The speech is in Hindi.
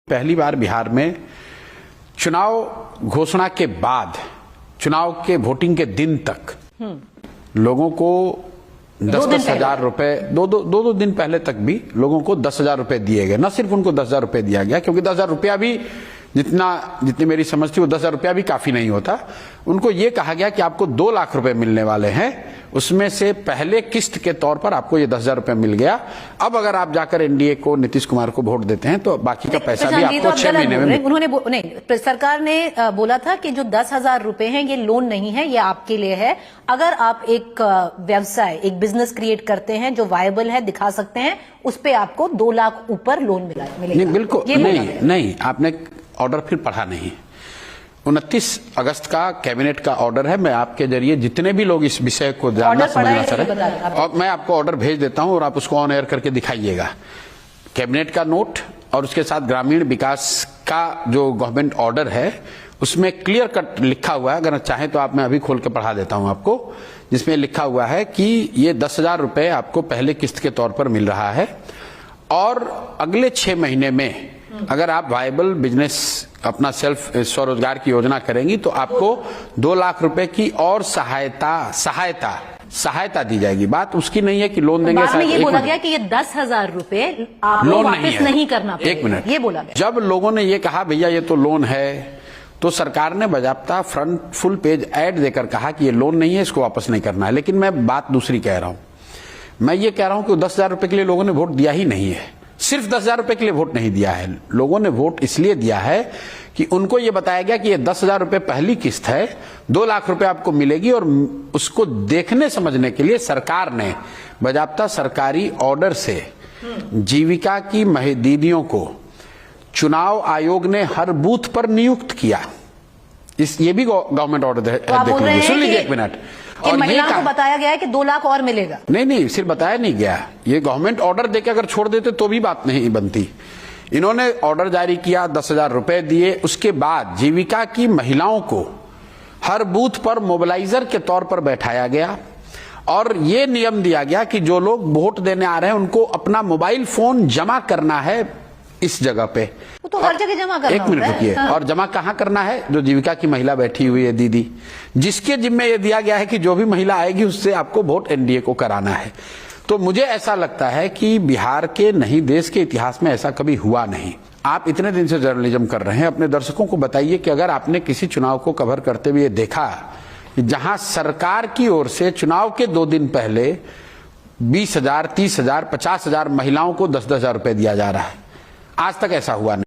पहली बार बिहार में चुनाव घोषणा के बाद चुनाव के वोटिंग के दिन तक लोगों को 10,000 रुपए दो दिन पहले तक भी लोगों को 10,000 रुपए दिए गए। न सिर्फ उनको 10,000 रुपए दिया गया, क्योंकि 10,000 रुपया भी जितनी मेरी समझ थी वो 10,000 रुपया भी काफी नहीं होता। उनको ये कहा गया कि आपको 2 लाख रुपए मिलने वाले हैं, उसमें से पहले किस्त के तौर पर आपको ये 10,000 रुपए मिल गया। अब अगर आप जाकर एनडीए को, नीतीश कुमार को वोट देते हैं तो बाकी का पैसा भी आपको 6 महीने में नहीं, सरकार ने बोला था कि जो 10,000 रुपए हैं ये लोन नहीं है, ये आपके लिए है। अगर आप एक व्यवसाय, एक बिजनेस क्रिएट करते हैं जो वायबल है, दिखा सकते हैं, उस पे आपको 2 लाख ऊपर लोन मिलेगा। नहीं, बिल्कुल नहीं, आपने ऑर्डर फिर पढ़ा नहीं। 29 अगस्त का कैबिनेट का ऑर्डर है। मैं आपके जरिए जितने भी लोग इस विषय को जानना समझना चाह रहे हैं, और मैं आपको ऑर्डर भेज देता हूं और आप उसको ऑन एयर करके दिखाइएगा। कैबिनेट का नोट और उसके साथ ग्रामीण विकास का जो गवर्नमेंट ऑर्डर है उसमें क्लियर कट लिखा हुआ है। अगर चाहें तो आप, मैं अभी खोल के पढ़ा देता हूं आपको, जिसमें लिखा हुआ है कि ये 10,000 रुपए आपको पहले किस्त के तौर पर मिल रहा है, और अगले 6 महीने में अगर आप वायबल बिजनेस, अपना सेल्फ स्वरोजगार की योजना करेंगी तो आपको 2 लाख रुपए की और सहायता दी जाएगी। बात उसकी नहीं है कि लोन देंगे। बाद में ये बोला गया कि ये 10,000 रुपए आपको वापस नहीं करना पड़ेगा। 1 मिनट, ये बोला गया। जब लोगों ने ये कहा भैया ये तो लोन है, तो सरकार ने बजाबता फ्रंट फुल पेज ऐड देकर कहा कि ये लोन नहीं है, इसको वापस नहीं करना है। लेकिन मैं बात दूसरी कह रहा हूं। मैं ये कह रहा हूं कि 10,000 रुपए के लिए लोगों ने वोट दिया ही नहीं है। सिर्फ 10,000 रुपए के लिए वोट नहीं दिया है, लोगों ने वोट इसलिए दिया है कि उनको यह बताया गया कि ये 10,000 रुपए पहली किस्त है, 2 लाख रुपए आपको मिलेगी, और उसको देखने समझने के लिए सरकार ने बजाबता सरकारी ऑर्डर से जीविका की दीदियों को चुनाव आयोग ने हर बूथ पर नियुक्त किया। ये भी गवर्नमेंट ऑर्डर है, सुन लीजिए 1 मिनट। और महिलाओं को बताया गया है कि 2 लाख और मिलेगा। नहीं, सिर्फ बताया नहीं गया, ये गवर्नमेंट ऑर्डर देके अगर छोड़ देते तो भी बात नहीं बनती। इन्होंने ऑर्डर जारी किया, 10,000 रुपए दिए, उसके बाद जीविका की महिलाओं को हर बूथ पर मोबिलाइजर के तौर पर बैठाया गया, और ये नियम दिया गया कि जो लोग वोट देने आ रहे हैं उनको अपना मोबाइल फोन जमा करना है इस जगह पे। वो तो हर जगह जमा करना 1 मिनट रुकिए। हाँ। और जमा कहाँ करना है? जो जीविका की महिला बैठी हुई है दीदी, जिसके जिम्मे ये दिया गया है कि जो भी महिला आएगी उससे आपको वोट एनडीए को कराना है। तो मुझे ऐसा लगता है कि बिहार के नहीं, देश के इतिहास में ऐसा कभी हुआ नहीं। आप इतने दिन से जर्नलिज्म कर रहे हैं, अपने दर्शकों को बताइए कि अगर आपने किसी चुनाव को कवर करते हुए देखा जहां सरकार की ओर से चुनाव के 2 दिन पहले 20,000, 30,000, 50,000 महिलाओं को 10,000 रुपए दिया जा रहा है, आज तक ऐसा हुआ नहीं।